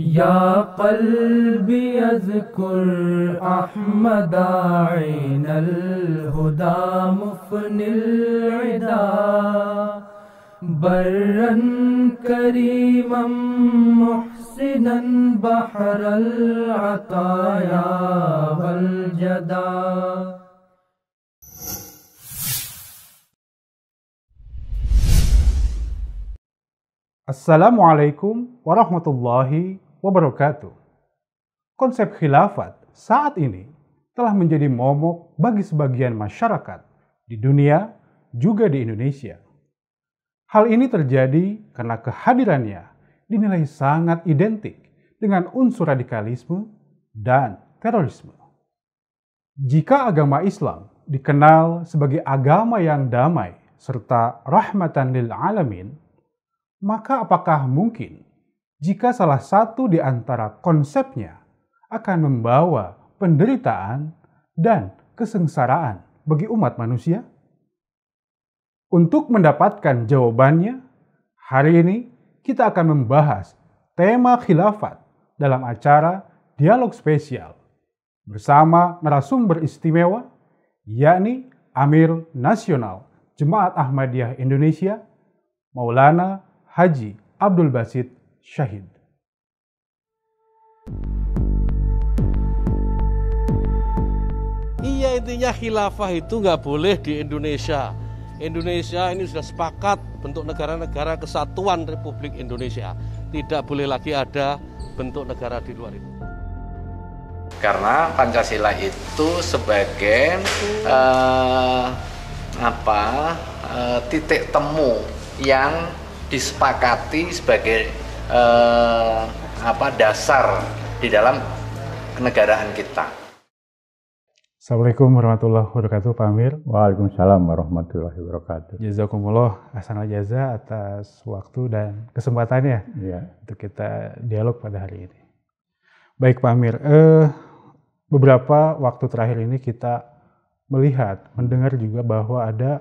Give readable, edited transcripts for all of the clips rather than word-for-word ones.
يا قلبي اذكر أحمد عين الهدى مفني العدا برا كريما محسنا بحر العطايا والجدا. Assalamualaikum warahmatullahi wabarakatuh. Konsep khilafat saat ini telah menjadi momok bagi sebagian masyarakat di dunia juga di Indonesia. Hal ini terjadi karena kehadirannya dinilai sangat identik dengan unsur radikalisme dan terorisme. Jika agama Islam dikenal sebagai agama yang damai serta rahmatan lil alamin, maka apakah mungkin jika salah satu di antara konsepnya akan membawa penderitaan dan kesengsaraan bagi umat manusia? Untuk mendapatkan jawabannya, hari ini kita akan membahas tema khilafat dalam acara Dialog Spesial bersama narasumber istimewa, yakni Amir Nasional Jemaat Ahmadiyah Indonesia, Maulana Haji Abdul Basit Syahid. Iya, intinya khilafah itu nggak boleh di Indonesia. Indonesia ini sudah sepakat bentuk negara-negara kesatuan Republik Indonesia. Tidak boleh lagi ada bentuk negara di luar itu. Karena Pancasila itu sebagai titik temu yang disepakati sebagai dasar di dalam kenegaraan kita. Assalamualaikum warahmatullahi wabarakatuh, Pak Amir. Waalaikumsalam warahmatullahi wabarakatuh. Jazakumullah ahsanal jaza atas waktu dan kesempatannya untuk kita dialog pada hari ini. Baik Pak Amir, beberapa waktu terakhir ini kita melihat, mendengar juga bahwa ada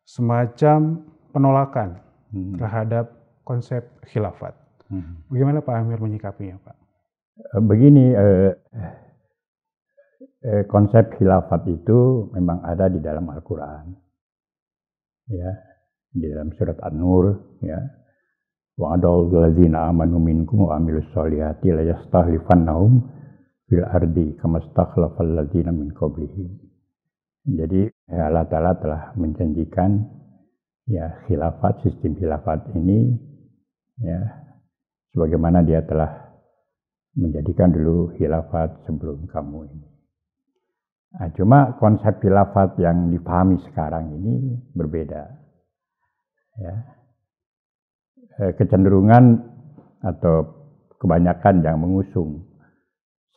semacam penolakan terhadap konsep khilafat. Bagaimana Pak Amir menyikapinya, Pak? Begini, konsep khilafat itu memang ada di dalam Al-Quran, ya, di dalam surat An-Nur, ya. Wa'adul ladzina amanu minkum wa amilus solihati la yastakhlifannahum fil ardi kama stakhlafal ladzina min qablihim. Jadi Allah Ta'ala telah menjanjikan ya khilafat, sistem khilafat ini ya sebagaimana dia telah menjadikan dulu khilafat sebelum kamu ini. Nah, cuma konsep khilafat yang dipahami sekarang ini berbeda. Ya. Kecenderungan atau kebanyakan yang mengusung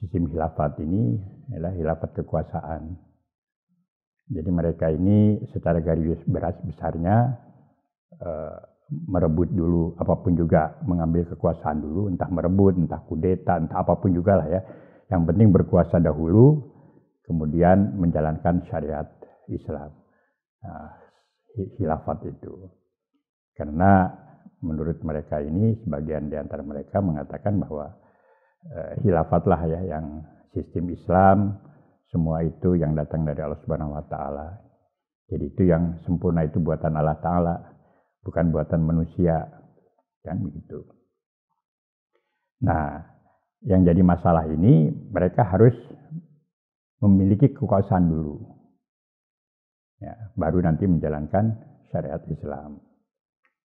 sistem khilafat ini adalah khilafat kekuasaan. Jadi mereka ini secara garis besarnya merebut dulu apapun juga, mengambil kekuasaan dulu, entah merebut, entah kudeta, entah apapun juga lah ya. Yang penting berkuasa dahulu, kemudian menjalankan syariat Islam, khilafat itu. Karena menurut mereka ini, sebagian di antara mereka mengatakan bahwa khilafatlah ya yang sistem Islam, semua itu yang datang dari Allah Subhanahu wa Ta'ala. Jadi itu yang sempurna itu buatan Allah Ta'ala, bukan buatan manusia, kan begitu. Nah, yang jadi masalah ini mereka harus memiliki kekuasaan dulu, ya, baru nanti menjalankan syariat Islam.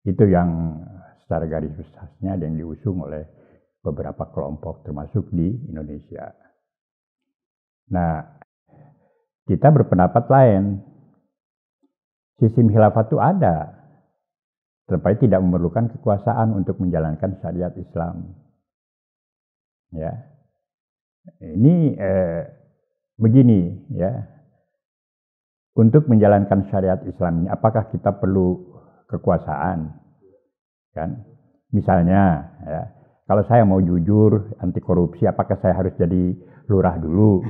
Itu yang secara garis besarnya yang diusung oleh beberapa kelompok termasuk di Indonesia. Nah, kita berpendapat lain. Sistem khilafat itu ada, tetapi tidak memerlukan kekuasaan untuk menjalankan syariat Islam. Ya, ini begini ya. Untuk menjalankan syariat Islam ini, apakah kita perlu kekuasaan? Kan? Misalnya, ya, kalau saya mau jujur anti korupsi, apakah saya harus jadi lurah dulu?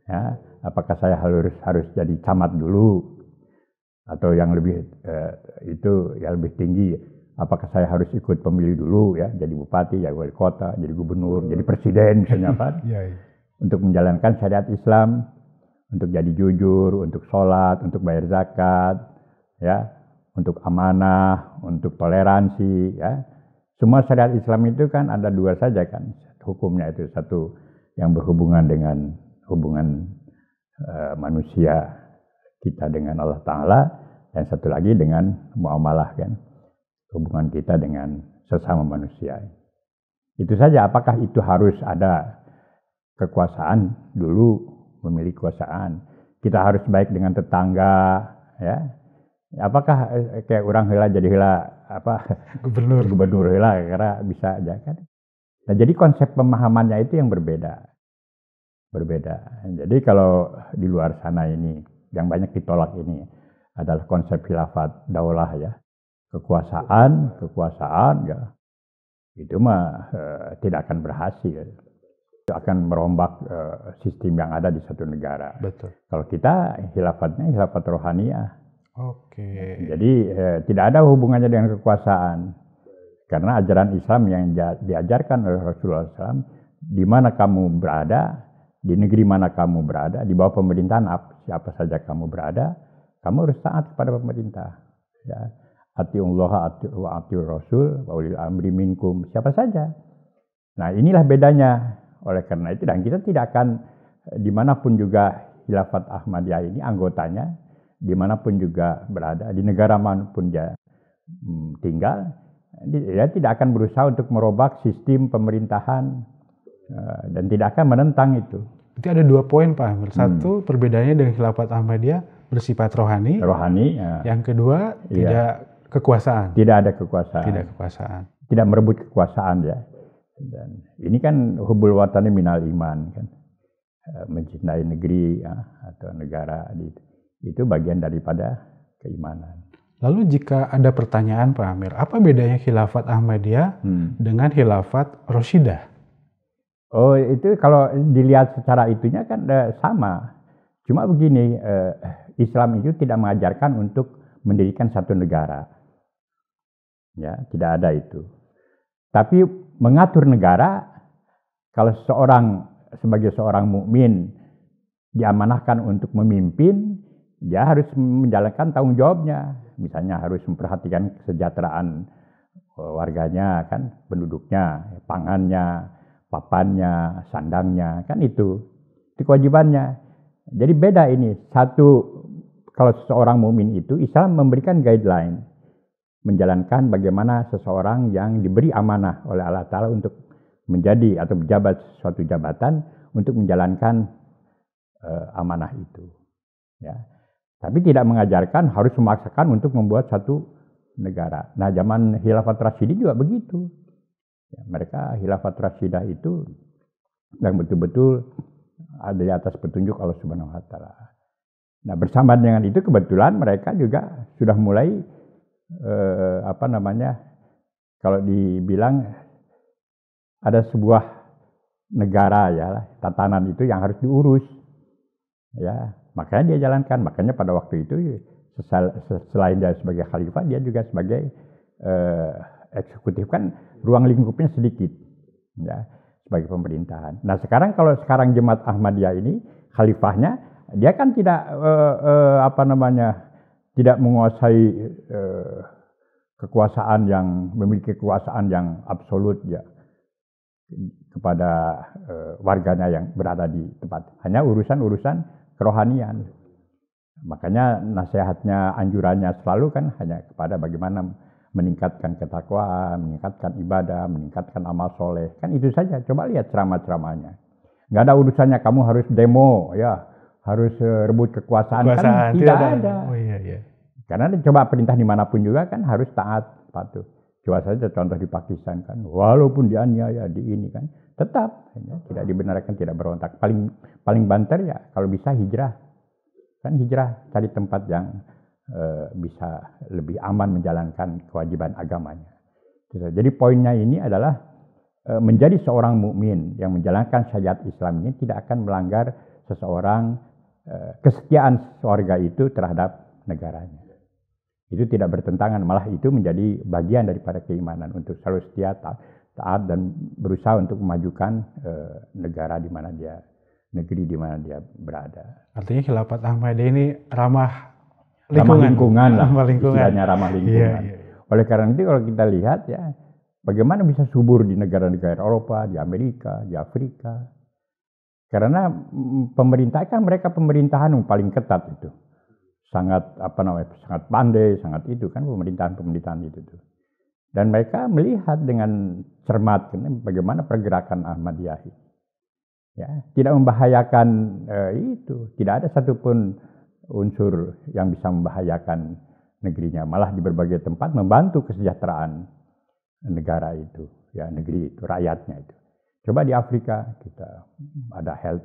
Ya, apakah saya harus jadi camat dulu? Atau yang lebih itu yang lebih tinggi Apakah saya harus ikut pemilu dulu ya, jadi bupati, jadi wali kota, jadi gubernur, jadi presiden misalnya kan? Untuk menjalankan syariat Islam, untuk jadi jujur, untuk sholat, untuk bayar zakat, ya, untuk amanah, untuk toleransi, ya. Semua syariat Islam itu kan ada dua saja kan hukumnya itu. Satu yang berhubungan dengan hubungan manusia kita dengan Allah Ta'ala, dan satu lagi dengan muamalah kan, hubungan kita dengan sesama manusia. Itu saja. Apakah itu harus ada kekuasaan dulu, memiliki kekuasaan? Kita harus baik dengan tetangga, ya. Apakah kayak orang heula jadi heula apa gubernur heula karena bisa aja kan? Nah, jadi konsep pemahamannya itu yang berbeda. Jadi kalau di luar sana ini yang banyak ditolak ini adalah konsep khilafat daulah ya. Kekuasaan ya. Itu mah tidak akan berhasil. Itu akan merombak sistem yang ada di satu negara. Betul. Kalau kita khilafatnya khilafat rohaniyah. Oke. Jadi tidak ada hubungannya dengan kekuasaan. Karena ajaran Islam yang diajarkan oleh Rasulullah SAW, di mana kamu berada, di negeri mana kamu berada, di bawah pemerintahan siapa saja kamu berada, kamu harus taat kepada pemerintah. Ya. Atiullah wa atiur Rasul wa ulil amri minkum, siapa saja. Nah, inilah bedanya. Oleh karena itu, dan kita tidak akan dimanapun juga Khilafat Ahmadiyah ini anggotanya, dimanapun juga berada, di negara manapun dia tinggal, dia tidak akan berusaha untuk merubah sistem pemerintahan dan tidak akan menentang itu. Berarti ada 2 poin Pak Amir. Satu, perbedaannya dengan Khilafat Ahmadiyah bersifat rohani. Ya. Yang kedua, tidak kekuasaan. Tidak ada kekuasaan. Tidak merebut kekuasaan ya. Dan ini kan hubul watani minal iman kan. Mencintai negeri ya, atau negara itu bagian daripada keimanan. Lalu jika ada pertanyaan Pak Amir, apa bedanya Khilafat Ahmadiyah dengan Khilafat Rasyidah? Oh, itu kalau dilihat secara itunya kan sama. Cuma begini, Islam itu tidak mengajarkan untuk mendirikan satu negara. Ya, tidak ada itu. Tapi mengatur negara, kalau sebagai seorang mukmin diamanahkan untuk memimpin, dia harus menjalankan tanggung jawabnya. Misalnya harus memperhatikan kesejahteraan warganya, kan, penduduknya, pangannya, papannya, sandangnya, kan itu kewajibannya. Jadi beda ini. Satu, kalau seorang mukmin itu Islam memberikan guideline, menjalankan bagaimana seseorang yang diberi amanah oleh Allah Ta'ala untuk menjadi atau berjabat suatu jabatan untuk menjalankan amanah itu. Ya. Tapi tidak mengajarkan harus memaksakan untuk membuat satu negara. Nah, zaman Khilafat Rasyidah juga begitu. Ya, mereka Khilafat Rasyidah itu yang betul-betul ada di atas petunjuk Allah Subhanahu wa Ta'ala. Nah, bersamaan dengan itu kebetulan mereka juga sudah mulai kalau dibilang ada sebuah negara ya, tatanan itu yang harus diurus. Ya, makanya dia jalankan. Makanya pada waktu itu selain dia sebagai khalifah, dia juga sebagai eksekutif, kan ruang lingkupnya sedikit. Ya, sebagai pemerintahan. Nah, kalau sekarang Jemaat Ahmadiyah ini khalifahnya, dia kan tidak tidak menguasai kekuasaan yang memiliki kekuasaan yang absolut ya kepada warganya yang berada di tempat. Hanya urusan kerohanian. Makanya nasihatnya, anjurannya selalu kan hanya kepada bagaimana meningkatkan ketakwaan, meningkatkan ibadah, meningkatkan amal soleh. Kan itu saja. Coba lihat ceramah-ceramahnya. Nggak ada urusannya kamu harus demo, ya, harus rebut kekuasaan. Kan tidak ada. Oh iya. Karena coba perintah dimanapun juga kan harus taat, patuh. Coba saja contoh di Pakistan kan, walaupun dianiaya di ini kan, tetap ya, tidak dibenarkan, tidak berontak. Paling banter ya kalau bisa hijrah. Kan hijrah, cari tempat yang bisa lebih aman menjalankan kewajiban agamanya. Jadi poinnya ini adalah menjadi seorang mukmin yang menjalankan syariat Islam ini tidak akan melanggar kesetiaan warga itu terhadap negaranya. Itu tidak bertentangan, malah itu menjadi bagian daripada keimanan untuk selalu setia, taat dan berusaha untuk memajukan negara di mana dia, negeri di mana dia berada. Artinya Khilafat Ahmadiyah ini ramah lingkungan lah, ramah lingkungan. Istilahnya ramah lingkungan. Iya. Oleh karena itu kalau kita lihat ya, bagaimana bisa subur di negara-negara Eropa, di Amerika, di Afrika. Karena pemerintah kan mereka pemerintahan yang paling ketat itu. Sangat sangat pandai, sangat itu kan pemerintahan itu tuh. Dan mereka melihat dengan cermat bagaimana pergerakan Ahmadiyah. Ya, tidak membahayakan itu, tidak ada satupun unsur yang bisa membahayakan negerinya, malah di berbagai tempat membantu kesejahteraan negara itu, ya negeri itu, rakyatnya itu. Coba di Afrika kita ada health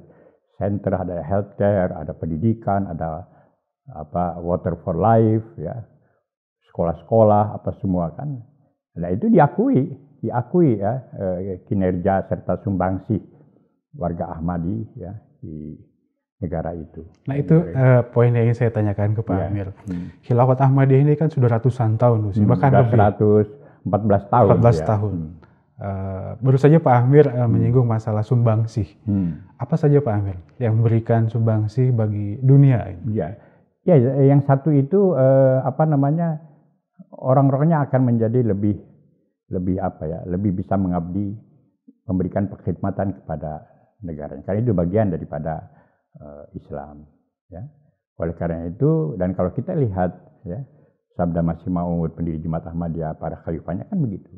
center, ada healthcare, ada pendidikan, ada water for life, ya sekolah-sekolah apa semua kan. Nah itu diakui ya kinerja serta sumbangsih warga Ahmadi ya di negara itu. Nah itu poin yang ingin saya tanyakan ke Pak Amir. Khilafat Ahmadiyah ini kan sudah ratusan tahun, bahkan lebih 114 tahun. 14 tahun. Baru saja Pak Amir menyinggung masalah sumbangsih. Apa saja Pak Amir yang memberikan sumbangsih bagi dunia ini? Ya, yang satu itu orang-orangnya akan menjadi lebih bisa mengabdi, memberikan perkhidmatan kepada negara. Karena itu bagian daripada Islam. Ya. Oleh karena itu, dan kalau kita lihat ya, Sabda Masih Maud, pendiri Jemaat Ahmadiyah, para khalifahnya kan begitu.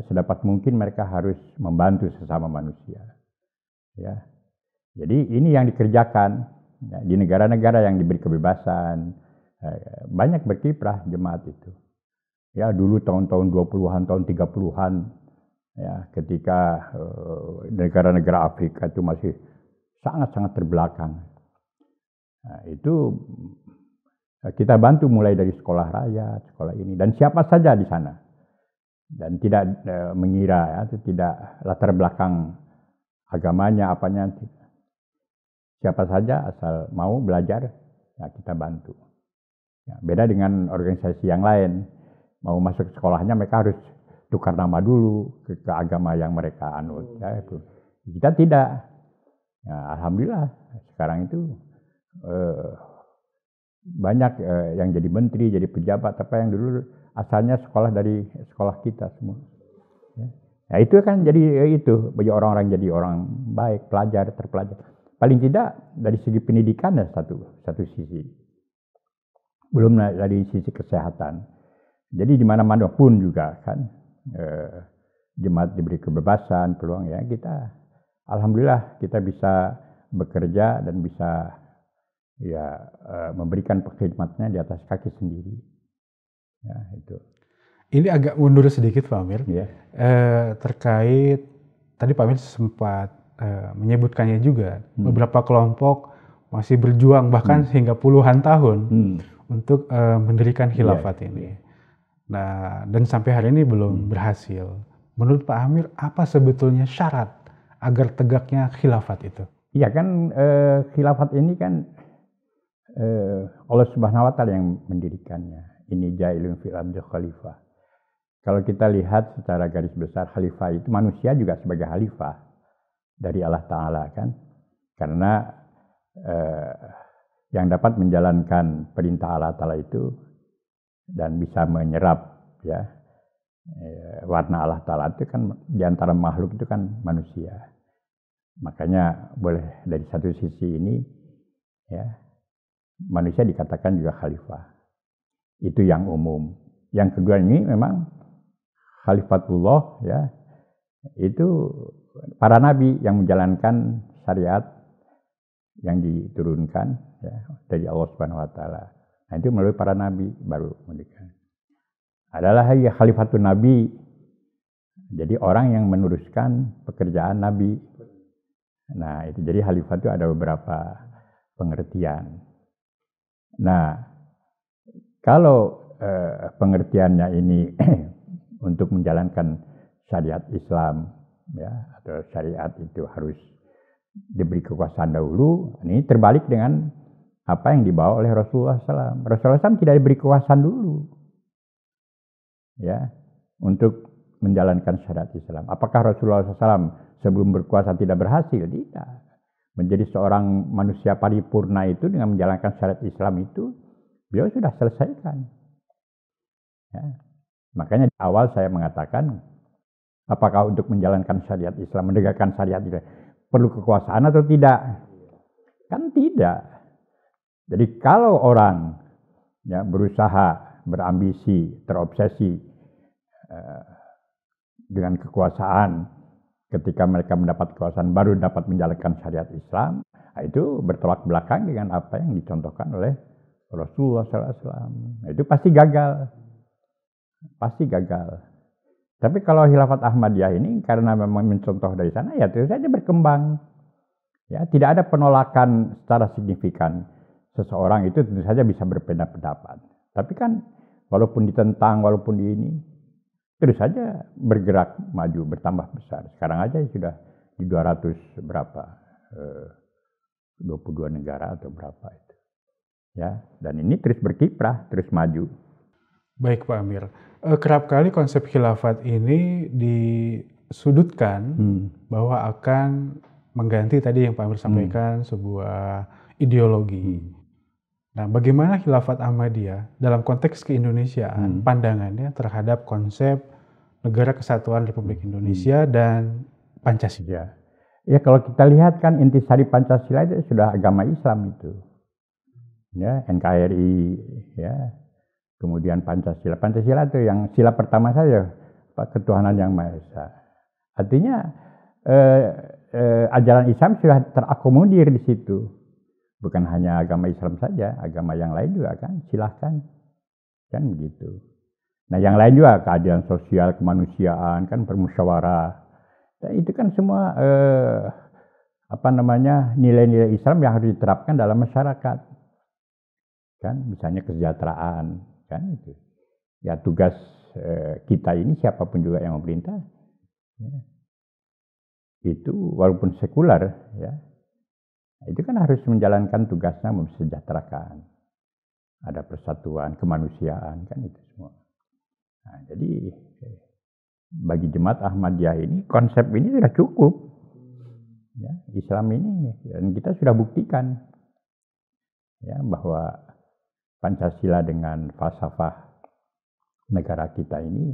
Sedapat mungkin mereka harus membantu sesama manusia. Ya. Jadi ini yang dikerjakan ya, di negara-negara yang diberi kebebasan, banyak berkiprah jemaat itu. Ya, dulu tahun-tahun 20-an, tahun 30-an, ya, ketika negara-negara Afrika itu masih sangat-sangat terbelakang. Nah, itu kita bantu mulai dari sekolah rakyat, sekolah ini, dan siapa saja di sana. Dan tidak mengira, ya, tidak latar belakang agamanya, apanya. Siapa saja asal mau belajar, ya kita bantu. Ya, beda dengan organisasi yang lain. Mau masuk sekolahnya mereka harus tukar nama dulu ke agama yang mereka anut. Ya, itu. Kita tidak. Ya, alhamdulillah sekarang itu banyak yang jadi menteri, jadi pejabat, apa yang dulu asalnya sekolah dari sekolah kita semua. Ya. Nah itu kan jadi itu bagi orang-orang jadi orang baik, terpelajar. Paling tidak dari segi pendidikan ya satu sisi. Belum dari sisi kesehatan. Jadi di mana-mana pun juga kan jemaat diberi kebebasan, peluang ya kita. Alhamdulillah kita bisa bekerja dan bisa memberikan perkhidmatnya di atas kaki sendiri. Ya, itu. Ini agak mundur sedikit Pak Amir. Ya. Terkait tadi Pak Amir sempat menyebutkannya juga beberapa kelompok masih berjuang bahkan hingga puluhan tahun untuk mendirikan khilafat ini. Nah, dan sampai hari ini belum berhasil. Menurut Pak Amir, apa sebetulnya syarat agar tegaknya khilafat itu? Iya kan, khilafat ini kan Allah Subhanahu wa Ta'ala yang mendirikannya. Ini ja'ilun fil ardi khalifah. Kalau kita lihat secara garis besar, khalifah itu manusia juga sebagai khalifah dari Allah Ta'ala kan. Karena yang dapat menjalankan perintah Allah Ta'ala itu dan bisa menyerap ya warna Allah Ta'ala itu kan diantara makhluk itu kan manusia. Makanya boleh dari satu sisi ini ya manusia dikatakan juga khalifah. Itu yang umum. Yang kedua ini memang khalifatullah ya itu para nabi yang menjalankan syariat yang diturunkan ya, dari Allah Subhanahu wa Ta'ala. Nah, itu melalui para nabi baru mendirikan. Adalah khalifatun nabi. Jadi orang yang meneruskan pekerjaan nabi. Nah, itu jadi khalifah itu ada beberapa pengertian. Nah, kalau pengertiannya ini untuk menjalankan syariat Islam ya atau syariat itu harus diberi kekuasaan dahulu, ini terbalik dengan apa yang dibawa oleh Rasulullah SAW. Rasulullah SAW tidak diberi kekuasaan dulu, ya, untuk menjalankan syariat Islam. Apakah Rasulullah SAW sebelum berkuasa tidak berhasil? Tidak. Menjadi seorang manusia paripurna itu dengan menjalankan syariat Islam itu, beliau sudah selesaikan. Ya. Makanya di awal saya mengatakan, apakah untuk menjalankan syariat Islam, menegakkan syariat Islam, perlu kekuasaan atau tidak? Kan tidak. Jadi kalau orang ya, berusaha, berambisi, terobsesi dengan kekuasaan, ketika mereka mendapat kekuasaan baru dapat menjalankan syariat Islam, itu bertolak belakang dengan apa yang dicontohkan oleh Rasulullah SAW. Itu pasti gagal. Pasti gagal. Tapi kalau Khilafat Ahmadiyah ini karena memang mencontoh dari sana, ya terus saja berkembang. Ya, tidak ada penolakan secara signifikan. Seseorang itu tentu saja bisa berbeda pendapat. Tapi kan walaupun ditentang, walaupun di ini, terus saja bergerak maju, bertambah besar. Sekarang aja sudah di 200 berapa, 22 negara atau berapa itu. Ya, dan ini terus berkiprah, terus maju. Baik Pak Amir, kerap kali konsep khilafat ini disudutkan bahwa akan mengganti tadi yang Pak Amir sampaikan sebuah ideologi. Nah, bagaimana Khilafat Ahmadiyah dalam konteks keindonesiaan pandangannya terhadap konsep Negara Kesatuan Republik Indonesia dan Pancasila? Ya, kalau kita lihat kan intisari Pancasila itu sudah agama Islam itu. Ya, NKRI, ya. Kemudian Pancasila. Pancasila itu yang sila pertama saja, ketuhanan yang Maha Esa. Artinya ajaran Islam sudah terakomodir di situ. Bukan hanya agama Islam saja, agama yang lain juga kan, silahkan. Kan begitu. Nah yang lain juga keadilan sosial, kemanusiaan, kan bermusyawarah. Dan itu kan semua nilai-nilai Islam yang harus diterapkan dalam masyarakat. Kan misalnya kesejahteraan, kan itu. Ya tugas kita ini siapapun juga yang memerintah, ya, itu walaupun sekuler, ya. Itu kan harus menjalankan tugasnya mensejahterakan. Ada persatuan, kemanusiaan, kan itu semua. Nah, jadi bagi Jemaat Ahmadiyah ini, konsep ini sudah cukup. Ya, Islam ini, dan kita sudah buktikan ya, bahwa Pancasila dengan falsafah negara kita ini,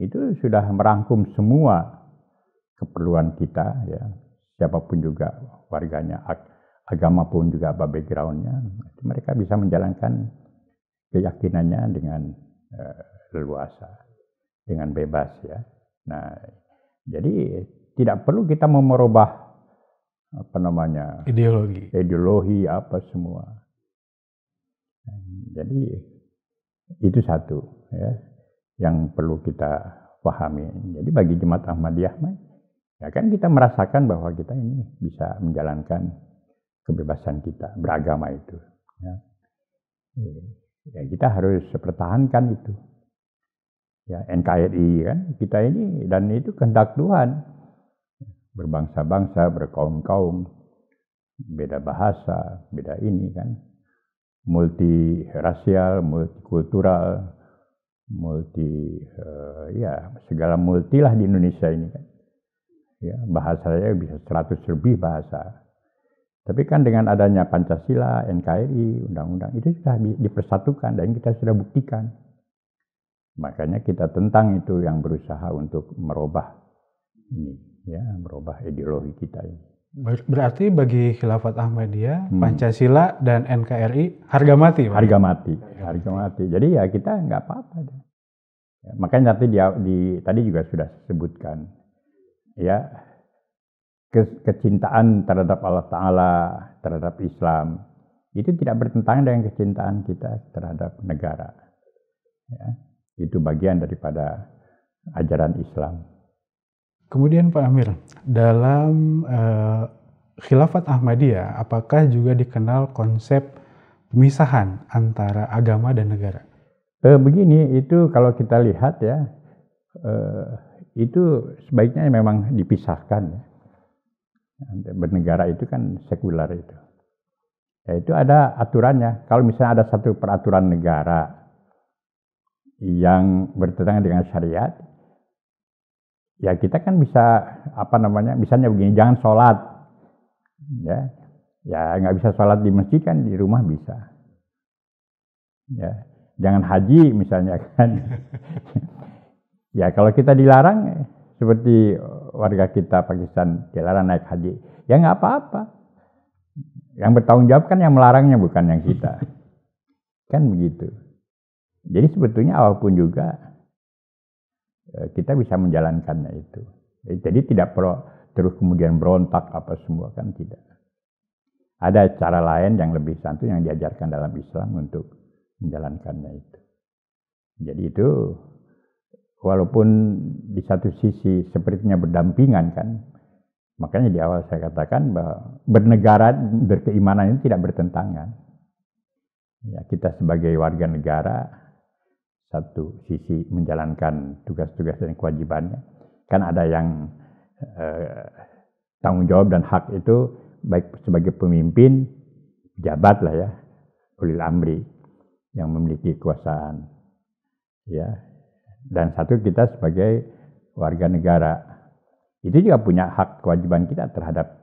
itu sudah merangkum semua keperluan kita, ya. Siapapun juga warganya, agama pun juga apa backgroundnya, mereka bisa menjalankan keyakinannya dengan leluasa, dengan bebas, ya. Nah, jadi tidak perlu kita mau merubah ideologi apa semua. Jadi itu satu, ya, yang perlu kita pahami. Jadi bagi Jemaat Ahmadiyah, ya kan kita merasakan bahwa kita ini bisa menjalankan kebebasan kita beragama itu. Ya, ya kita harus pertahankan itu. Ya NKRI kan kita ini, dan itu kehendak Tuhan. Berbangsa-bangsa, berkaum-kaum, beda bahasa, beda ini kan. Multirasial, multikultural, segala multi lah di Indonesia ini kan. Ya, bahasanya bisa 100 lebih bahasa. Tapi kan dengan adanya Pancasila, NKRI, undang-undang itu sudah dipersatukan dan kita sudah buktikan. Makanya kita tentang itu yang berusaha untuk merubah ini, ya, merubah ideologi kita ini. Berarti bagi Khilafat Ahmadiyah, Pancasila dan NKRI harga mati, Pak? Harga mati. Jadi ya kita nggak apa-apa. Ya, makanya nanti tadi juga sudah disebutkan, ya, kecintaan terhadap Allah Ta'ala, terhadap Islam, itu tidak bertentangan dengan kecintaan kita terhadap negara. Ya, itu bagian daripada ajaran Islam. Kemudian Pak Amir, dalam Khilafat Ahmadiyah, apakah juga dikenal konsep pemisahan antara agama dan negara? Begini, itu kalau kita lihat ya, itu sebaiknya memang dipisahkan. Ya. Bernegara itu kan sekuler itu. Ya, itu ada aturannya. Kalau misalnya ada satu peraturan negara yang bertentangan dengan syariat, ya kita kan bisa misalnya begini, jangan sholat, ya nggak bisa sholat di masjid kan, di rumah bisa. Ya, jangan haji misalnya kan. Ya kalau kita dilarang seperti warga kita Pakistan dilarang naik haji, ya nggak apa-apa. Yang bertanggung jawab kan yang melarangnya, bukan yang kita. Kan begitu. Jadi sebetulnya apapun juga kita bisa menjalankannya itu. Jadi tidak perlu terus kemudian berontak apa semua, kan tidak. Ada cara lain yang lebih santun yang diajarkan dalam Islam untuk menjalankannya itu. Jadi itu walaupun di satu sisi sepertinya berdampingan kan, makanya di awal saya katakan bahwa bernegara, berkeimanan ini tidak bertentangan. Ya, kita sebagai warga negara, satu sisi menjalankan tugas-tugas dan kewajibannya. Kan ada yang tanggung jawab dan hak itu, baik sebagai pemimpin, pejabat lah ya, ulil amri, yang memiliki kekuasaan. Ya, dan satu kita sebagai warga negara. Itu juga punya hak kewajiban kita terhadap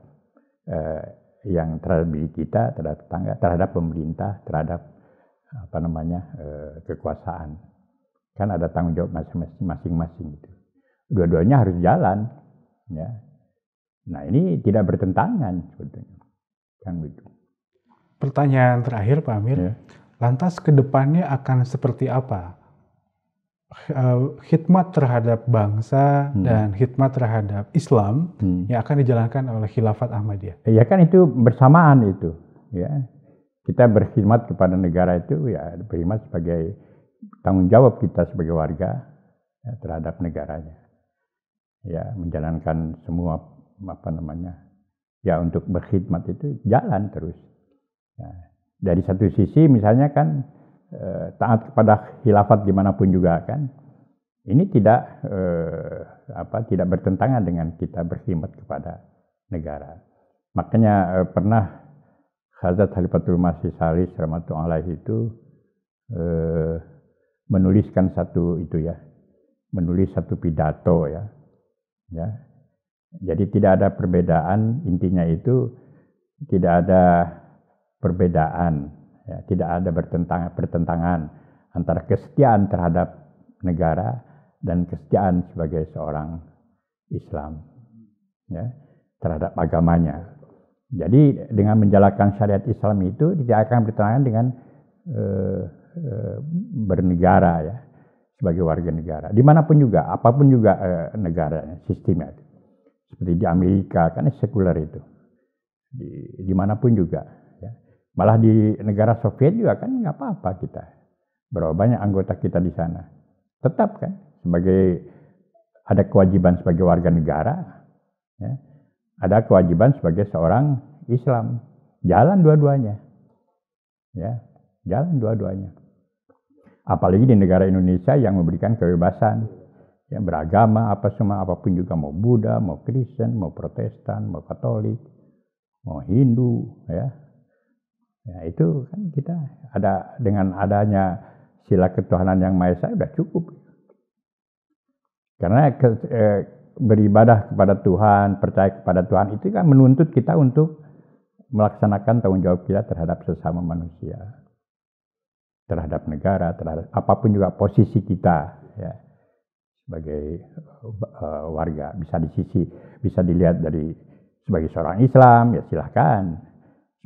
yang terhadap diri kita, terhadap tetangga, terhadap pemerintah, terhadap kekuasaan. Kan ada tanggung jawab masing-masing itu. Dua-duanya harus jalan, ya. Nah ini tidak bertentangan sebetulnya, kan begitu. Pertanyaan terakhir Pak Amir, ya. Lantas kedepannya akan seperti apa? Khidmat terhadap bangsa dan khidmat terhadap Islam yang akan dijalankan oleh Khilafat Ahmadiyah. Ya kan itu bersamaan itu, ya. Kita berkhidmat kepada negara itu ya berkhidmat sebagai tanggung jawab kita sebagai warga ya, terhadap negaranya. Ya, menjalankan semua ya untuk berkhidmat itu jalan terus. Ya. Dari satu sisi misalnya kan taat kepada khilafat dimanapun juga kan, ini tidak bertentangan dengan kita berkhidmat kepada negara. Makanya pernah Hazrat Khalifatul Masih Salis rahmatullahi alaihi itu menuliskan menulis satu pidato ya. Jadi tidak ada perbedaan, intinya itu tidak ada perbedaan. Ya, tidak ada bertentangan antara kesetiaan terhadap negara dan kesetiaan sebagai seorang Islam, ya, terhadap agamanya. Jadi dengan menjalankan syariat Islam itu tidak akan bertentangan dengan bernegara ya, sebagai warga negara. Dimanapun juga, apapun juga negaranya, sistemnya. Seperti di Amerika kan sekuler itu, dimanapun juga. Malah di negara Soviet juga kan nggak apa-apa kita. Berapa banyak anggota kita di sana. Tetap kan ada kewajiban sebagai warga negara. Ya. Ada kewajiban sebagai seorang Islam. Jalan dua-duanya. Ya, jalan dua-duanya. Apalagi di negara Indonesia yang memberikan kebebasan. Yang beragama, apapun juga. Mau Buddha, mau Kristen, mau Protestan, mau Katolik, mau Hindu. Ya. Ya, itu kan kita ada dengan adanya sila ketuhanan yang Maha Esa sudah cukup. Karena beribadah kepada Tuhan, percaya kepada Tuhan itu kan menuntut kita untuk melaksanakan tanggung jawab kita terhadap sesama manusia, terhadap negara, terhadap apapun juga posisi kita ya sebagai warga. Bisa dilihat dari sebagai seorang Islam ya silahkan.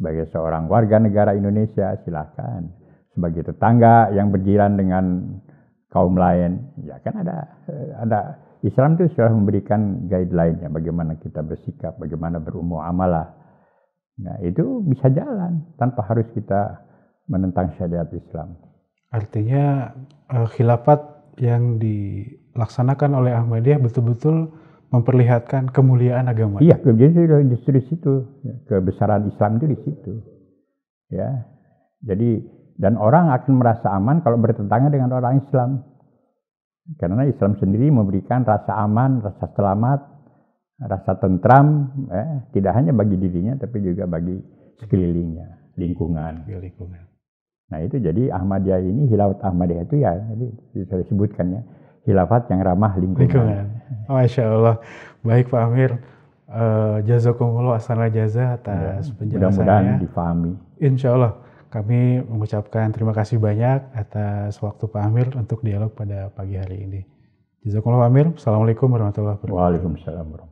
Sebagai seorang warga negara Indonesia, silahkan. Sebagai tetangga yang berjiran dengan kaum lain, ya kan ada Islam itu sudah memberikan guideline ya, bagaimana kita bersikap, bagaimana bermuamalah. Nah itu bisa jalan tanpa harus kita menentang syariat Islam. Artinya khilafat yang dilaksanakan oleh Ahmadiyah betul-betul memperlihatkan kemuliaan agama. Iya, jadi justru di situ ya, kebesaran Islam itu di situ. Ya, jadi dan orang akan merasa aman kalau bertentangan dengan orang Islam, karena Islam sendiri memberikan rasa aman, rasa selamat, rasa tentram, tidak hanya bagi dirinya tapi juga bagi sekelilingnya. lingkungan. Lingkungan. Nah itu jadi Ahmadiyah ini, Khilafat Ahmadiyah itu ya, jadi saya sebutkan ya, khilafat yang ramah lingkungan. Masya Allah. Baik Pak Amir, jazakumullah ahsanal jazaa atas penjelasannya. Mudah-mudahan difahami. Insya Allah kami mengucapkan terima kasih banyak atas waktu Pak Amir untuk dialog pada pagi hari ini. Jazakumullah Pak Amir. Assalamualaikum warahmatullahi wabarakatuh. Waalaikumsalam warahmatullahi wabarakatuh.